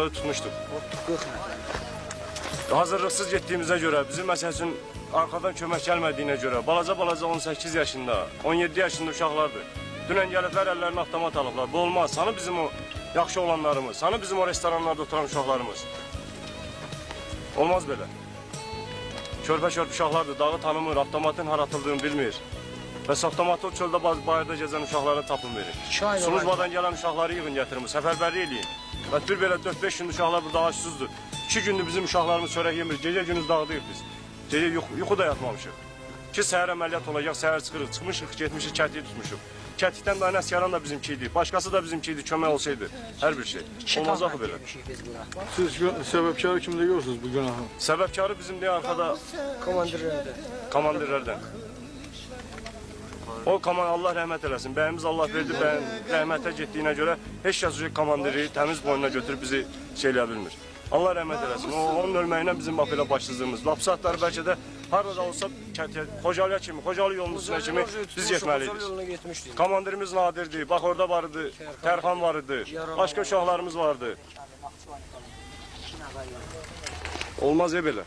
Tutmuştuk. Hazırlıksız gittiğimize göre, bizim məsəl üçün arkadan kömək gəlmədiyinə görə, balaca 18 yaşında, 17 yaşında uşaqlardır. Dünən gəliblər, əllərini avtomat alıblar. Bu olmaz. Sanı bizim o yaxşı olanlarımız, sanı bizim o restoranlarda oturan uşaqlarımız. Olmaz belə. Körpə-körpə uşaqlardır, dağı tanımır, avtomatın haratıldığını bilmir. Bəs avtomatı o çöldə bayırda gezən uşaqlara tapın verir. Slujbadan gələn uşaqları yığın gətirin, səfərbərlik eləyin. Və bir belə 4-5 gün uşaqlar burada açsızdır. 2 gündür bizim uşaqlarımız çörək yemir, gecə gündüz dağıdıyıq biz. Gecə yuxu da yatmamışıq. Ki səhər əməliyyat olacaq, səhər çıxırıq, çıxmışıq, getmişik, kətiyi tutmuşuq. Kətikdən daha nəsyaran da bizimki idi, başqası da bizimki idi, kömək olsaydı, hər bir şey. Olmaz axı belə. Siz səbəbkarı kimdə görürsünüz bu günahın? Səbəbkarı bizim deyə arxada komandirlərdən. O Allah rəhmət eləsin. Bəyimiz Allah verdi, bəyim rəhmətə getdiyinə görə heç kəs komandiri təmiz boynuna götürüb bizi şey eləyə bilmir. Allah rəhmət eləsin. Onun ölməyinə bizim bax belə başsızlığımız. Lap saatları bəlkə də harada olsa Xocalıya kimi, Xocalı yolunun üstünə kimi biz getməliydik. Komandirimiz Nadirdir, bax orada var idi, Tərxan var idi, başqa uşaqlarımız vardı. Olmaz belə.